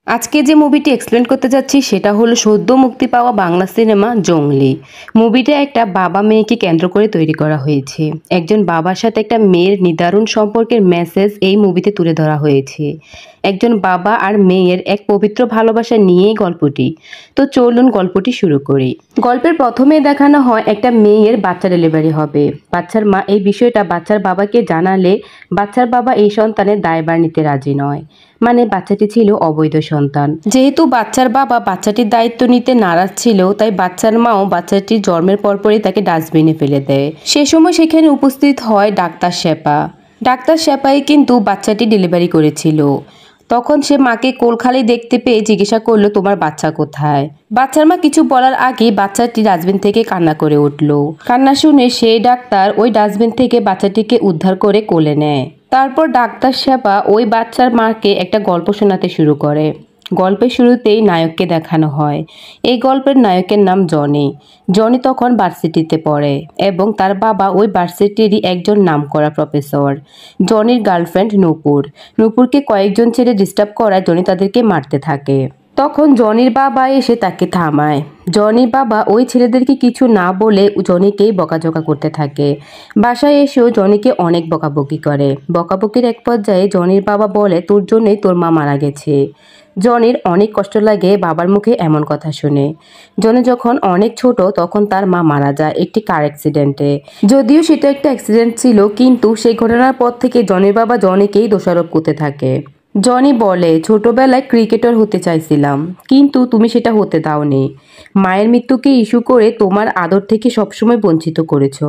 আজকে যে মুভিটি এক্সপ্লেন করতে যাচ্ছি সেটা হলো সদ্য মুক্তি পাওয়া বাংলা সিনেমা জংলি। মুভিটা একটা বাবা মেয়েকে কেন্দ্র করে তৈরি করা হয়েছে। একজন বাবার সাথে একটা মেয়ের নিদারুণ সম্পর্কের মেসেজ এই মুভিতে তুলে ধরা হয়েছে। একজন বাবা আর মেয়ের এক পবিত্র ভালোবাসা নিয়েই গল্পটি। তো চলুন গল্পটি শুরু করি। গল্পের প্রথমে দেখানো হয় একটা মেয়ের বাচ্চা ডেলিভারি হবে। বাচ্চার মা এই বিষয়টা বাচ্চার বাবাকে জানালে বাচ্চার বাবা এই সন্তানের দায়ভার নিতে রাজি নয়। মানে বাচ্চাটি ছিল অবৈধ সন্তান। যেহেতু বাচ্চার বাবা বাচ্চাটির দায়িত্ব নিতে নারাজ ছিল, তাই বাচ্চার মাও বাচ্চাটির জন্মের পরপরই তাকে ডাস্টবিনে ফেলে দেয়। সে সময় সেখানে উপস্থিত হয় ডাক্তার শেপা। ডাক্তার শেপাই কিন্তু বাচ্চাটি ডেলিভারি করেছিল। তখন সে মাকে কোলখালি দেখতে পেয়ে জিজ্ঞাসা করলো, তোমার বাচ্চা কোথায়? বাচ্চার মা কিছু বলার আগে বাচ্চাটি ডাস্টবিন থেকে কান্না করে উঠল। কান্না শুনে সেই ডাক্তার ওই ডাস্টবিন থেকে বাচ্চাটিকে উদ্ধার করে কোলে নেয়। তারপর ডাক্তার শেপা ওই বাচ্চার মাকে একটা গল্প শোনাতে শুরু করে। গল্পের শুরুতেই নায়ককে দেখানো হয়। এই গল্পের নায়কের নাম জনি। জনি তখন ভার্সিটিতে পড়ে এবং তার বাবা ওই ভার্সিটিরই একজন নামকরা প্রফেসর। জনির গার্লফ্রেন্ড নূপুর। নূপুরকে কয়েকজন ছেলে ডিস্টার্ব করায় জনি তাদেরকে মারতে থাকে। তখন জনির বাবা এসে তাকে থামায়। জনির বাবা ওই ছেলেদেরকে কিছু না বলে জনিকেই বকাঝকা করতে থাকে। বাসায় এসেও জনিকে অনেক বকাবকি করে। বকাবকির এক পর্যায়ে জনির বাবা বলে, তোর জন্যই তোর মা মারা গেছে। জনির অনেক কষ্ট লাগে বাবার মুখে এমন কথা শুনে। জনি যখন অনেক ছোট তখন তার মা মারা যায় একটি কার অ্যাক্সিডেন্টে। যদিও সেটা একটা অ্যাক্সিডেন্ট ছিল, কিন্তু সেই ঘটনার পর থেকে জনির বাবা জনিকেই দোষারোপ করতে থাকে। জনি বলে, ছোটবেলায় ক্রিকেটার হতে চাইছিলাম, কিন্তু তুমি সেটা হতে দাওনি। মায়ের মৃত্যুকে ইস্যু করে তোমার আদর থেকে সবসময় বঞ্চিত করেছো।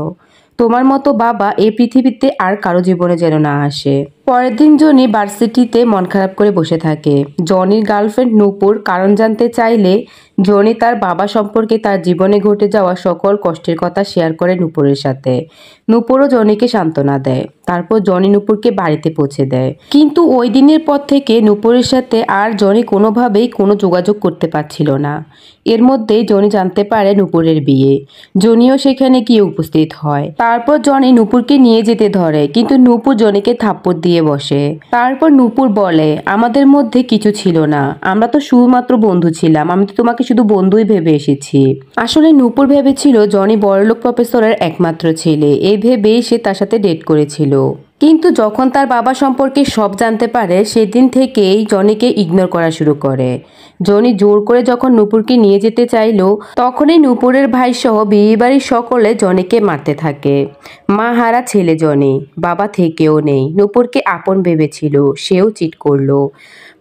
তোমার মতো বাবা এই পৃথিবীতে আর কারো জীবনে যেন না আসে। পরের দিন জনি ভার্সিটিতে মন খারাপ করে বসে থাকে। জনির গার্লফ্রেন্ড নূপুর কারণ জানতে চাইলে জনি তার বাবা সম্পর্কে তার জীবনে ঘটে যাওয়া সকল কষ্টের কথা শেয়ার করে নূপুরের সাথে। নূপুরও জনিকে সান্ত্বনা দেয়। তারপর জনি নূপুরকে বাড়িতে পৌঁছে দেয়। কিন্তু ওই দিনের পর থেকে নূপুরের সাথে আর জনি কোনোভাবেই কোনো যোগাযোগ করতে পারছিল না। এর মধ্যেই জনি জানতে পারে নূপুরের বিয়ে। জনিও সেখানে গিয়ে উপস্থিত হয়। তারপর জনি নূপুরকে নিয়ে যেতে ধরে, কিন্তু নূপুর জনিকে থাপ্পড় দিয়ে বসে। তারপর নূপুর বলে, আমাদের মধ্যে কিছু ছিল না, আমরা তো শুধুমাত্র বন্ধু ছিলাম, আমি তো তোমাকে শুধু বন্ধুই ভেবে এসেছি। আসলে নূপুর ভেবেছিল জনি বড়লোক প্রফেসরের একমাত্র ছেলে, এই ভেবেই সে তার সাথে ডেট করেছিল। কিন্তু যখন তার বাবা সম্পর্কে সব জানতে পারে সেদিন থেকেই জনিকে ইগনোর করা শুরু করে। জনি জোর করে যখন নূপুরকে নিয়ে যেতে চাইল, তখনই নূপুরের ভাই সহ বিয়েবাড়ির সকলে জনিকে মারতে থাকে। মা হারা ছেলে জনি, বাবা থেকেও নেই। নূপুরকে আপন ভেবেছিল, সেও চিট করলো।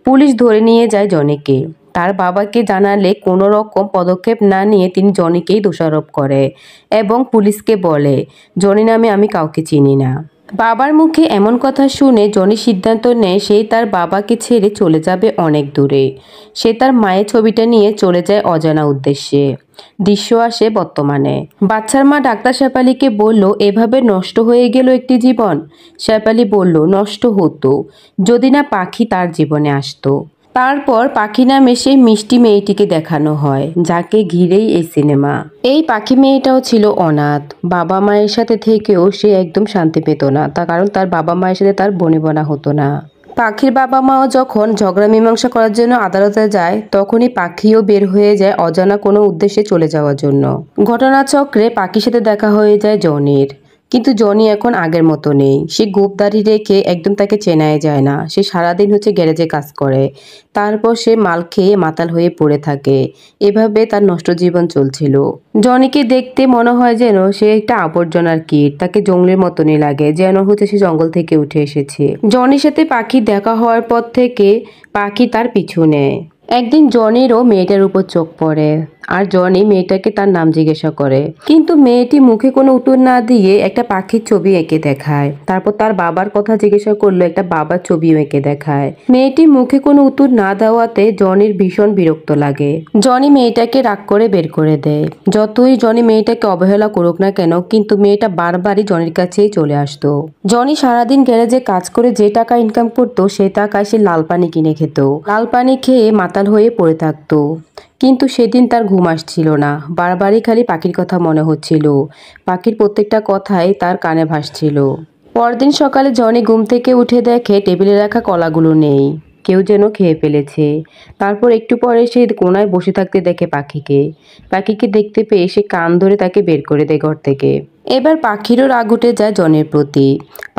পুলিশ ধরে নিয়ে যায় জনিকে। তার বাবাকে জানালে কোনো রকম পদক্ষেপ না নিয়ে তিনি জনিকেই দোষারোপ করে এবং পুলিশকে বলে, জনি নামে আমি কাউকে চিনি না। বাবার মুখে এমন কথা শুনে জনি সিদ্ধান্ত নেয় সেই তার বাবাকে ছেড়ে চলে যাবে অনেক দূরে। সে তার মায়ের ছবিটা নিয়ে চলে যায় অজানা উদ্দেশ্যে। দৃশ্য আসে বর্তমানে। বাচ্চার মা ডাক্তার শেফালিকে বলল, এভাবে নষ্ট হয়ে গেল একটি জীবন। শেফালি বলল, নষ্ট হতো যদি না পাখি তার জীবনে আসতো। তারপর পাখি নামে সেই মিষ্টি মেয়েটিকে দেখানো হয়, যাকে ঘিরেই এই সিনেমা। এই পাখি মেয়েটাও ছিল অনাথ। বাবা মায়ের সাথে থেকেও সে একদম শান্তি পেত না, তার কারণ তার বাবা মায়ের সাথে তার বনিবনা হতো না। পাখির বাবা মাও যখন ঝগড়া মীমাংসা করার জন্য আদালতে যায়, তখনই পাখিও বের হয়ে যায় অজানা কোনো উদ্দেশ্যে চলে যাওয়ার জন্য। ঘটনাচক্রে পাখির সাথে দেখা হয়ে যায় জনির। কিন্তু জনি এখন আগের মতো নেই। সে গোঁফদাড়ি রেখে একদম তাকে চেনাই যায় না। সে সারাদিন গ্যারেজে কাজ করে। তারপর সে মাল খেয়ে মাতাল হয়ে পড়ে থাকে। এভাবে তার নষ্ট জীবন চলছিল। জনিকে দেখতে মনে হয় যেন সে একটা আবর্জনার কীট। তাকে জঙ্গলের মতনই লাগে, যেন সে জঙ্গল থেকে উঠে এসেছে। জনির সাথে পাখি দেখা হওয়ার পর থেকে পাখি তার পিছু নেয়। একদিন জনিরও মেয়েটার উপর চোখ পড়ে, আর জনি মেয়েটাকে তার নাম জিজ্ঞাসা করে, কিন্তু মেয়েটি মুখে কোনো উত্তর না দিয়ে একটা পাখির ছবি এঁকে দেখায়। তারপর তার বাবার কথা জিজ্ঞাসা করলো, একটা বাবার ছবিও এঁকে দেখায়। মেয়েটি মুখে কোনো উত্তর না দেওয়াতে জনির ভীষণ বিরক্ত লাগে। জনি মেয়েটাকে রাগ করে বের করে দেয়। যতই জনি মেয়েটাকে অবহেলা করুক না কেন, কিন্তু মেয়েটা বারবারই জনির কাছেই চলে আসতো। জনি সারাদিন গ্যারেজে কাজ করে যে টাকা ইনকাম করতো, সেই টাকায় সে লাল পানি কিনে খেত। লাল পানি খেয়ে মাতাল হয়ে পড়ে থাকতো। কিন্তু সেদিন তার ঘুম আসছিল না। বারবারই খালি পাখির কথা মনে হচ্ছিল। পাখির প্রত্যেকটা কথাই তার কানে ভাসছিল। পরদিন সকালে জনি ঘুম থেকে উঠে দেখে টেবিলে রাখা কলাগুলো নেই। কেউ যেন খেয়ে ফেলেছে। তারপর একটু পরে সে কোনায় বসে থাকতে দেখে পাখিকে। পাখিকে দেখতে পেয়ে সে কান ধরে তাকে বের করে দেয় ঘর থেকে। এবার পাখিরও রাগ উঠে যায় জনির প্রতি।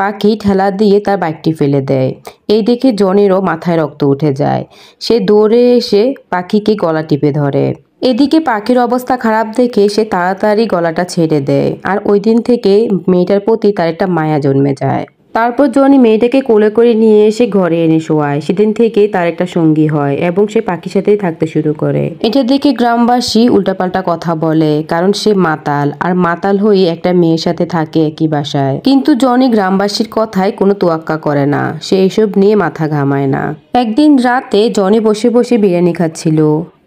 পাখি ঠেলা দিয়ে তার বাইকটি ফেলে দেয়। এই দেখে জনিরও মাথায় রক্ত উঠে যায়। সে দৌড়ে এসে পাখিকে গলা টিপে ধরে। এদিকে পাখির অবস্থা খারাপ দেখে সে তাড়াতাড়ি গলাটা ছেড়ে দেয়। আর ওই দিন থেকে মেয়েটার প্রতি তার একটা মায়া জন্মে যায়। তারপর জনি মেয়েটাকে কোলে করে নিয়ে এসে ঘরে এনে শোয়ায়। সেদিন থেকে তার একটা সঙ্গী হয় এবং সে পাখির সাথেই থাকতে শুরু করে। এটা দেখে গ্রামবাসী উল্টাপাল্টা কথা বলে, কারণ সে মাতাল, আর মাতাল হয়ে একটা মেয়ের সাথে থাকে একই বাসায়। কিন্তু জনি গ্রামবাসীর কথায় কোনো তোয়াক্কা করে না, সে এসব নিয়ে মাথা ঘামায় না। একদিন রাতে জনি বসে বসে বিরিয়ানি খাচ্ছিল।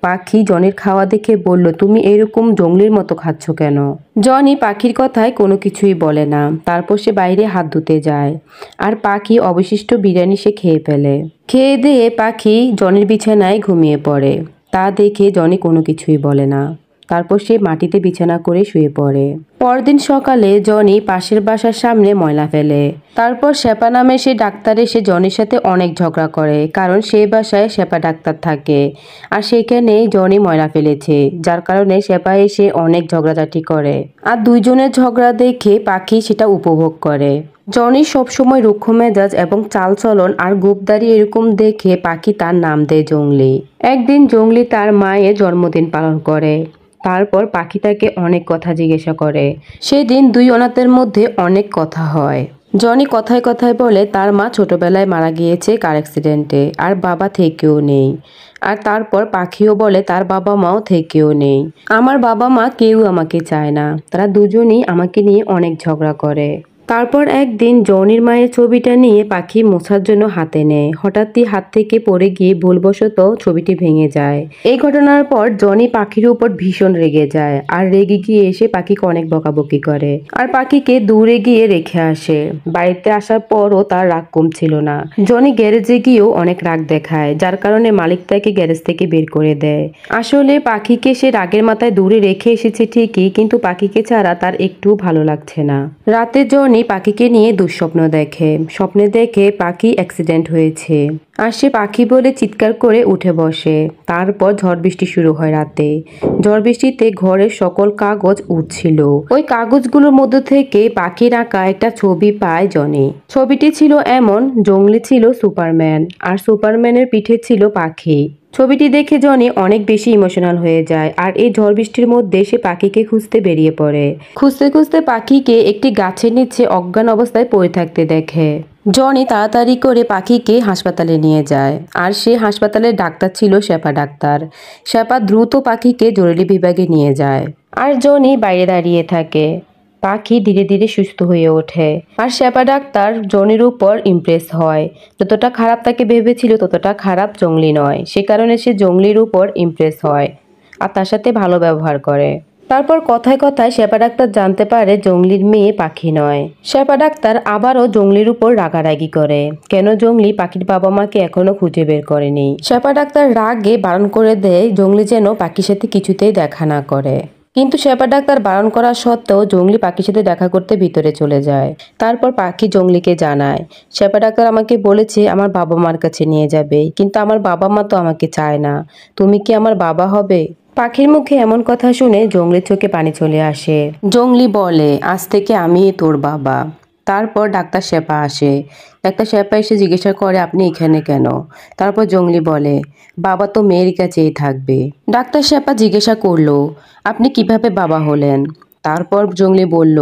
পাখি জনির খাওয়া দেখে বলল, তুমি এরকম জঙ্গলির মতো খাচ্ছ কেন? জনি পাখির কথায় কোনো কিছুই বলে না। তারপর সে বাইরে হাত ধুতে যায়, আর পাখি অবশিষ্ট বিরিয়ানি সে খেয়ে ফেলে। খেয়ে দিয়ে পাখি জনির বিছানায় ঘুমিয়ে পড়ে। তা দেখে জনি কোনো কিছুই বলে না। তারপর সে মাটিতে বিছানা করে শুয়ে পড়ে। পরদিন সকালে জনি পাশের বাসার সামনে ময়লা ফেলে। তারপর শেপা নামে সে ডাক্তার এসে জনির সাথে অনেক ঝগড়া করে, কারণ সেই বাসায় শেপা ডাক্তার থাকে আর সেখানে জনি ময়লা ফেলেছে, যার কারণে শেপা এসে অনেক ঝগড়াঝাটি করে। আর দুইজনের ঝগড়া দেখে পাখি সেটা উপভোগ করে। জনি সবসময় রুক্ষ মেজাজ এবং চালচলন আর গোঁফদাড়ি এরকম দেখে পাখি তার নাম দেয় জংলি। একদিন জংলি তার মায়ের জন্মদিন পালন করে। তারপর পাখি তাকে অনেক কথা জিজ্ঞাসা করে। সেদিন দুই অনাথের মধ্যে অনেক কথা হয়। জনি কথায় কথায় বলে তার মা ছোটবেলায় মারা গিয়েছে কার অ্যাক্সিডেন্টে, আর বাবা থেকেও নেই। আর তারপর পাখিও বলে তার বাবা মাও থেকেও নেই। আমার বাবা মা কেউ আমাকে চায় না, তারা দুজনই আমাকে নিয়ে অনেক ঝগড়া করে। তারপর একদিন জনির মায়ের ছবিটা নিয়ে পাখি মোছার জন্য হাতে নেয়। হঠাৎই হাত থেকে পড়ে গিয়ে ভুলবশত ছবিটি ভেঙে যায়। এই ঘটনার পর জনি পাখির উপর ভীষণ রেগে যায়, আর রেগে গিয়ে এসে পাখিকে অনেক বকাবকি করে, আর পাখিকে দূরে গিয়ে রেখে আসে। বাড়িতে আসার পরও তার রাগ কমছিল না। জনি গ্যারেজে গিয়েও অনেক রাগ দেখায়, যার কারণে মালিক তাকে গ্যারেজ থেকে বের করে দেয়। আসলে পাখিকে সে রাগের মাথায় দূরে রেখে এসেছে ঠিকই, কিন্তু পাখিকে ছাড়া তার একটু ভালো লাগছে না। রাতে জনি পাখিকে নিয়ে দুঃস্বপ্ন দেখে। স্বপ্নে দেখে পাখি অ্যাক্সিডেন্ট হয়েছে, আর সে পাখি বলে চিৎকার করে উঠে বসে। তারপর ঝড় বৃষ্টি শুরু হয় রাতে। ঝড় বৃষ্টিতে ঘরের সকল কাগজ উড়ছিল। ওই কাগজগুলোর মধ্যে থেকে পাখির আঁকা একটা ছবি পায় জনি। ছবিটি ছিল এমন, জংলি ছিল সুপারম্যান, আর সুপারম্যানের পিঠে ছিল পাখি। ছবিটি দেখে জনি অনেক বেশি ইমোশনাল হয়ে যায়, আর এই ঝড় বৃষ্টির মধ্যে সে পাখিকে খুঁজতে বেরিয়ে পড়ে। খুঁজতে খুঁজতে পাখিকে একটি গাছের নিচে অজ্ঞান অবস্থায় পড়ে থাকতে দেখে। জনি তাড়াতাড়ি করে পাখিকে হাসপাতালে নিয়ে যায়, আর সে হাসপাতালের ডাক্তার ছিল শেপা ডাক্তার। শেপা দ্রুত পাখিকে জরুরি বিভাগে নিয়ে যায়, আর জনি বাইরে দাঁড়িয়ে থাকে। পাখি ধীরে ধীরে সুস্থ হয়ে ওঠে, আর শেপা ডাক্তার জনির উপর ইমপ্রেস হয়। যতটা খারাপ তাকে ভেবেছিল ততটা খারাপ জংলি নয়, সে কারণে সে জংলির উপর ইমপ্রেস হয় আর তার সাথে ভালো ব্যবহার করে। তারপর কথায় কথায় শেপা ডাক্তার জানতে পারে জংলির মেয়ে পাখি নয়। শেপা ডাক্তার আবারও জংলির উপর রাগারাগি করে, কেন জংলি পাখির বাবা মাকে এখনো খুঁজে বের করেনি। শেপা ডাক্তার রাগে বারণ করে দেয় জংলি যেন পাখির সাথে কিছুতেই দেখা না করে। কিন্তু শেপা ডাক্তার বারণ করা সত্ত্বেও জংলি পাখির সাথে দেখা করতে ভিতরে চলে যায়। তারপর পাখি জংলিকে জানায়, শেপা ডাক্তার আমাকে বলেছে আমার বাবা মার কাছে নিয়ে যাবে, কিন্তু আমার বাবা মা তো আমাকে চায় না। তুমি কি আমার বাবা হবে? পাখির মুখে এমন কথা শুনে জংলির চোখে পানি চলে আসে। জংলি বলে, আজ থেকে আমি তোর বাবা। তারপর ডাক্তার শেপা আসে। ডাক্তার শেপা এসে জিজ্ঞাসা করে, আপনি এখানে কেন? তারপর জংলি বলে, বাবা তো মেয়ের কাছেই থাকবে। ডাক্তার শেপা জিজ্ঞাসা করলো, আপনি কিভাবে বাবা হলেন? তারপর জংলি বলল,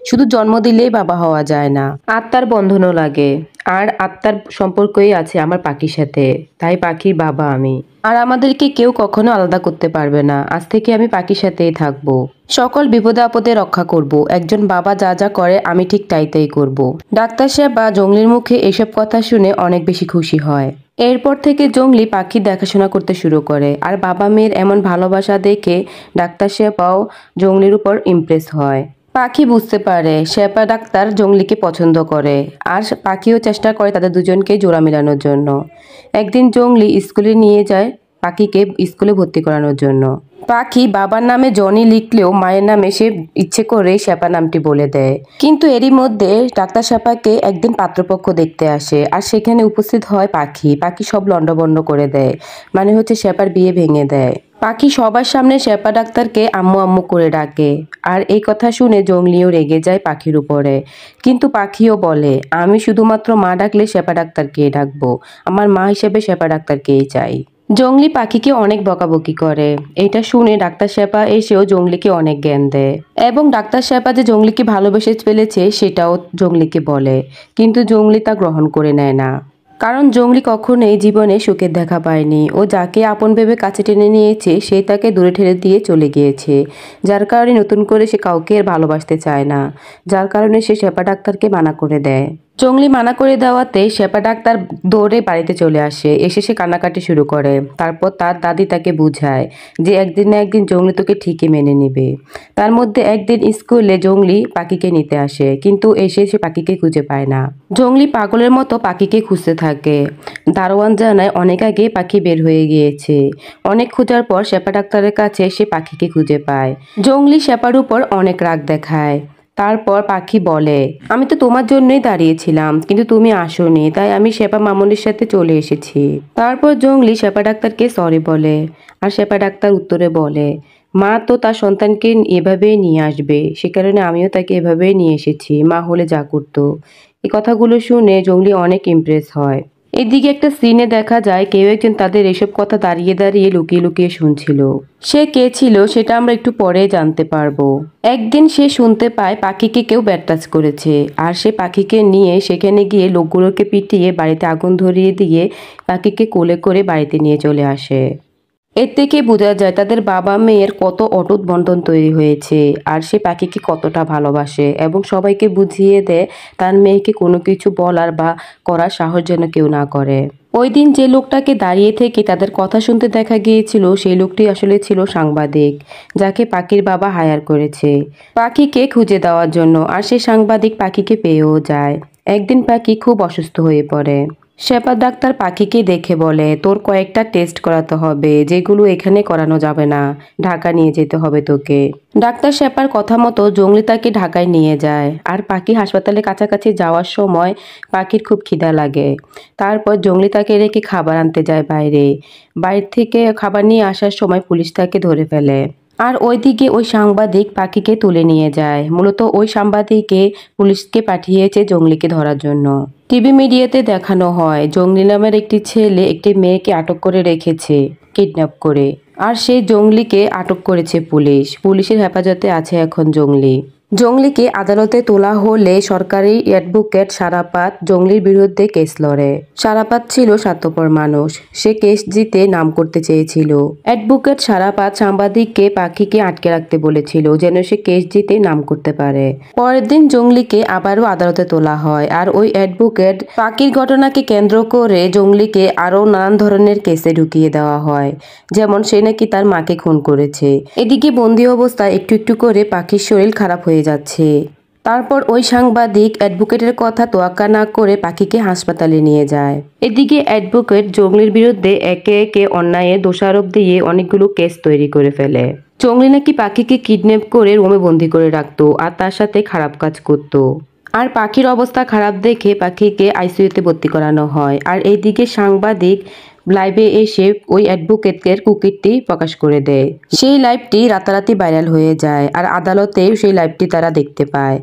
শুধু জন্ম দিলেই বাবা হওয়া যায় না, আত্মার বন্ধনও লাগে, আর আত্মার সম্পর্কই আছে আমার পাখির সাথে, তাই পাখির বাবা আমি। আর আমাদেরকে কেউ কখনো আলাদা করতে পারবে না। আজ থেকে আমি পাখির সাথেই থাকবো, সকল বিপদে আপদে রক্ষা করব। একজন বাবা যা যা করে আমি ঠিক তাই করব। ডাক্তার সাহেব বা জংলির মুখে এসব কথা শুনে অনেক বেশি খুশি হয়। এরপর থেকে জংলি পাখির দেখাশোনা করতে শুরু করে, আর বাবা মেয়ের এমন ভালোবাসা দেখে ডাক্তার শেপাও জংলির উপর ইমপ্রেস হয়। পাখি বুঝতে পারে শেপা ডাক্তার জংলিকে পছন্দ করে, আর পাখিও চেষ্টা করে তাদের দুজনকে জোড়া মেলানোর জন্য। একদিন জংলি স্কুলে নিয়ে যায় পাখিকে স্কুলে ভর্তি করানোর জন্য। পাখি বাবার নামে জনি লিখলেও মায়ের নামে সে ইচ্ছে করে শ্যাপা নামটি বলে দেয়। কিন্তু এরই মধ্যে ডাক্তার শ্যাপাকে একদিন পাত্রপক্ষ দেখতে আসে, আর সেখানে উপস্থিত হয় পাখি। পাখি সব লণ্ডভণ্ড করে দেয়, মানে হচ্ছে শ্যাপার বিয়ে ভেঙে দেয়। পাখি সবার সামনে শ্যাপা ডাক্তারকে আম্মু আম্মু করে ডাকে, আর এই কথা শুনে জংলিও রেগে যায় পাখির উপরে। কিন্তু পাখিও বলে, আমি শুধুমাত্র মা ডাকলে শ্যাপা ডাক্তারকে ডাকবো, আমার মা হিসেবে শ্যাপা ডাক্তারকেই চাই। জংলি পাখিকে অনেক বকাবকি করে। এটা শুনে ডাক্তার শ্যাপা এসেও জংলিকে অনেক জ্ঞান দেয়, এবং ডাক্তার শ্যাপা যে জংলিকে ভালোবেসে ফেলেছে সেটাও জংলিকে বলে। কিন্তু জংলি তা গ্রহণ করে নেয় না, কারণ জংলি কখনোই জীবনে সুখের দেখা পায়নি। ও যাকে আপন ভেবে কাছে টেনে নিয়েছে সে তাকে দূরে ঠেলে দিয়ে চলে গিয়েছে, যার কারণে নতুন করে সে কাউকে আর ভালোবাসতে চায় না। যার কারণে সে শ্যাপা ডাক্তারকে মানা করে দেয়। জংলি মানা করে দেওয়াতে শ্যাপা ডাক্তার দৌড়ে বাড়িতে চলে আসে। এসে সে কান্নাকাটি শুরু করে। তারপর তার দাদি তাকে বুঝায় যে একদিন না একদিন জংলি তোকে ঠিকই মেনে নেবে। তার মধ্যে একদিন স্কুলে জংলি পাখিকে নিতে আসে, কিন্তু এসে সে পাখিকে খুঁজে পায় না। জংলি পাগলের মতো পাখিকে খুঁজতে থাকে। দারোয়ান জানায় অনেক আগে পাখি বের হয়ে গিয়েছে। অনেক খোঁজার পর শ্যাপা ডাক্তারের কাছে সে পাখিকে খুঁজে পায়। জংলি শ্যাপার উপর অনেক রাগ দেখায়। তারপর পাখি বলে, আমি তো তোমার জন্যই দাঁড়িয়েছিলাম, কিন্তু তুমি আসোনি, তাই আমি শ্যাপা মামুনির সাথে চলে এসেছি। তারপর জংলি শ্যাপা ডাক্তারকে সরি বলে, আর শ্যাপা ডাক্তার উত্তরে বলে, মা তো তার সন্তানকে এভাবেই নিয়ে আসবে, সে কারণে আমিও তাকে এভাবেই নিয়ে এসেছি, মা হলে যা করতো। এই কথাগুলো শুনে জংলি অনেক ইমপ্রেস হয়। এদিকে একটা সিনে দেখা যায় কেউ একজন তাদের এসব কথা দাঁড়িয়ে দাঁড়িয়ে লুকিয়ে লুকিয়ে শুনছিল। সে কে ছিল সেটা আমরা একটু পরে জানতে পারবো। একদিন সে শুনতে পায় পাখিকে কেউ ব্যাট টাচ করেছে, আর সে পাখিকে নিয়ে সেখানে গিয়ে লোকগুলোকে পিটিয়ে বাড়িতে আগুন ধরিয়ে দিয়ে পাখিকে কোলে করে বাড়িতে নিয়ে চলে আসে। এর থেকে বোঝা যায় তাদের বাবা মেয়ের কত অটুট বন্ধন তৈরি হয়েছে, আর সে পাখিকে কতটা ভালোবাসে, এবং সবাইকে বুঝিয়ে দেয় তার মেয়েকে কোনো কিছু বলার বা করার সাহস যেন কেউ না করে। ওই দিন যে লোকটাকে দাঁড়িয়ে থেকে তাদের কথা শুনতে দেখা গিয়েছিল সেই লোকটি আসলে ছিল সাংবাদিক, যাকে পাখির বাবা হায়ার করেছে পাখিকে খুঁজে দেওয়ার জন্য। আর সে সাংবাদিক পাখিকে পেয়েও যায়। একদিন পাখি খুব অসুস্থ হয়ে পড়ে। শ্যাপা ডাক্তার পাখিকে দেখে বলে, তোর কয়েকটা টেস্ট করাতে হবে, যেগুলো এখানে করানো যাবে না, ঢাকা নিয়ে যেতে হবে তোকে। ডাক্তার শ্যাপার কথা মতো জংলি তাকে ঢাকায় নিয়ে যায়। আর পাখি হাসপাতালের কাছাকাছি যাওয়ার সময় পাখির খুব খিদা লাগে। তারপর জংলি তাকে রেখে খাবার আনতে যায় বাইরে। বাইরে থেকে খাবার নিয়ে আসার সময় পুলিশ তাকে ধরে ফেলে। আর ওইদিকে ওই সাংবাদিক পাখিকে তুলে নিয়ে যায়। মূলত ওই সাংবাদিকে পুলিশকে পাঠিয়েছে জংলিকে ধরার জন্য। টিভি মিডিয়াতে দেখানো হয় জংলি নামের একটি ছেলে একটি মেয়েকে আটক করে রেখেছে কিডন্যাপ করে, আর সেই জংলিকে আটক করেছে পুলিশ। পুলিশের হেফাজতে আছে এখন জংলি। জংলিকে আদালতে তোলা হলে সরকারি অ্যাডভোকেট সারাপাত জংলির বিরুদ্ধে কেস লড়ে। সারাপাত ছিল স্বার্থপর মানুষ, সে কেস জিতে নাম করতে চেয়েছিল। অ্যাডভোকেট সারাপাত সাংবাদিককে পাখিকে আটকে রাখতে বলেছিল যেন সে কেস জিতে নাম করতে পারে। পরের দিন জংলিকে আবারও আদালতে তোলা হয়, আর ওই অ্যাডভোকেট পাখির ঘটনাকে কেন্দ্র করে জংলিকে আরও নানান ধরনের কেসে ঢুকিয়ে দেওয়া হয়, যেমন সে নাকি তার মাকে খুন করেছে। এদিকে বন্দি অবস্থায় একটু একটু করে পাখির শরীর খারাপ হয়ে যাচ্ছে। তারপর ওই সাংবাদিক অ্যাডভোকেটের কথা তোয়াক্কা না করে পাখিকে হাসপাতালে নিয়ে যায়। এদিকে অ্যাডভোকেট জংলির বিরুদ্ধে একে একে অন্যায়ের দোষারোপ দিয়ে অনেকগুলো কেস তৈরি করে ফেলে। জংলি নাকি পাখিকে কিডন্যাপ করে রুমে বন্দি করে রাখতো, আর তার সাথে খারাপ কাজ করত। আর পাখির অবস্থা খারাপ দেখে পাখিকে আইসিইউতে ভর্তি করানো হয়। আর এইদিকে সাংবাদিক লাইভে এসে ওই অ্যাডভোকেটের কুকীর্তি প্রকাশ করে দেয়। সেই লাইভটি রাতারাতি ভাইরাল হয়ে যায়, আর আদালতেও সেই লাইভটি তারা দেখতে পায়।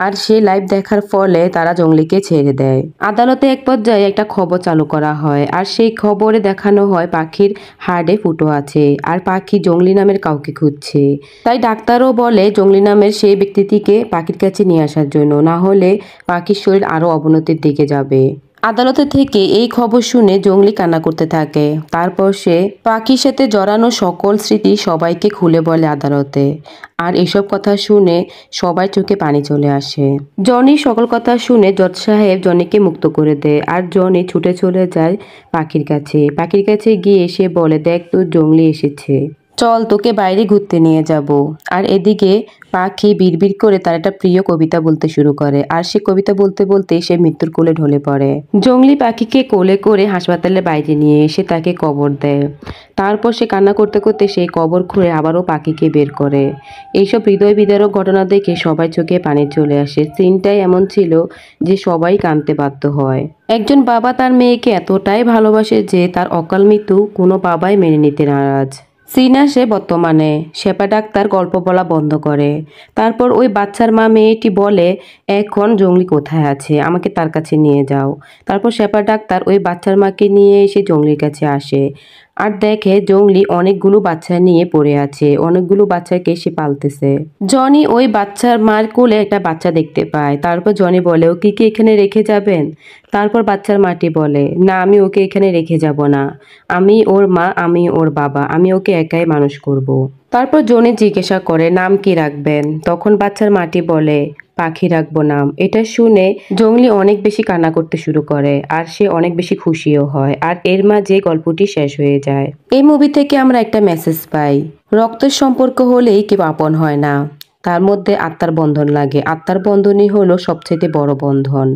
আর সেই লাইভ দেখার ফলে তারা জংলিকে ছেড়ে দেয়। আদালতে এক পর্যায়ে একটা খবর চালু করা হয়, আর সেই খবরে দেখানো হয় পাখির হাড়ে ফুটো আছে, আর পাখি জংলি নামের কাউকে খুঁজছে। তাই ডাক্তারও বলে জংলি নামের সেই ব্যক্তিটিকে পাখির কাছে নিয়ে আসার জন্য, না হলে পাখির শরীর আরও অবনতির দিকে যাবে। আদালতে থেকে এই খবর শুনে জংলি কান্না করতে থাকে। তারপর সে পাখির সাথে জড়ানো সকল স্মৃতি সবাইকে খুলে বলে আদালতে। আর এসব কথা শুনে সবাই চোখে পানি চলে আসে। জনি সকল কথা শুনে জজ সাহেব জনিকে মুক্ত করে দেয়, আর জনি ছুটে চলে যায় পাখির কাছে। পাখির কাছে গিয়ে সে বলে, দেখ তোর জংলি এসেছে। চল তোকে বাইরে ঘুরতে নিয়ে যাব। আর এদিকে পাখি বিড়বিড় করে তার একটা প্রিয় কবিতা বলতে শুরু করে, আর সে কবিতা বলতে বলতে সে মৃত্যুর কোলে ঢলে পড়ে। জংলি পাখিকে কোলে করে হাসপাতালের বাইরে নিয়ে এসে তাকে কবর দেয়। তারপর সে কান্না করতে করতে সেই কবর খুঁড়ে আবারও পাখিকে বের করে। এইসব হৃদয় বিদারক ঘটনা দেখে সবাই চোখে পানি চলে আসে। সিনটাই এমন ছিল যে সবাই কাঁদতে বাধ্য হয়। একজন বাবা তার মেয়েকে এতটাই ভালোবাসে যে তার অকাল মৃত্যু কোনো বাবাই মেনে নিতে নারাজ। সিন আসে বর্তমানে। শেফা ডাক্তার গল্প বলা বন্ধ করে। তারপর ওই বাচ্চার মা মেয়েটি বলে, এখন জংলি কোথায় আছে, আমাকে তার কাছে নিয়ে যাও। তারপর শেফা ডাক্তার ওই বাচ্চার মাকে নিয়ে এসে জংলির কাছে আসে আর দেখে জংলি অনেকগুলো বাচ্চা নিয়ে পড়ে আছে, অনেকগুলো বাচ্চাকে সে পালতেছে। জনি ওই বাচ্চার মার কোলে একটা বাচ্চা দেখতে পায়। তারপর জনি বলে, ওকে কি এখানে রেখে যাবেন? তারপর বাচ্চার মাটি বলে, না, আমি ওকে এখানে রেখে যাব না। আমি ওর মা, আমি ওর বাবা, আমি ওকে একাই মানুষ করব। তারপর জনি জিজ্ঞাসা করে, নাম কি রাখবেন? তখন বাচ্চার মাটি বলে, পাখি রাখবো নাম। এটা শুনে জংলি অনেক বেশি কান্না করতে শুরু করে আর সে অনেক বেশি খুশিও হয়। আর এর মাঝে গল্পটি শেষ হয়ে যায়। এই মুভি থেকে আমরা একটা মেসেজ পাই, রক্তের সম্পর্ক হলেই কেউ আপন হয় না, তার মধ্যে আত্মার বন্ধন লাগে। আত্মার বন্ধনই হলো সবচেয়ে বড় বন্ধন।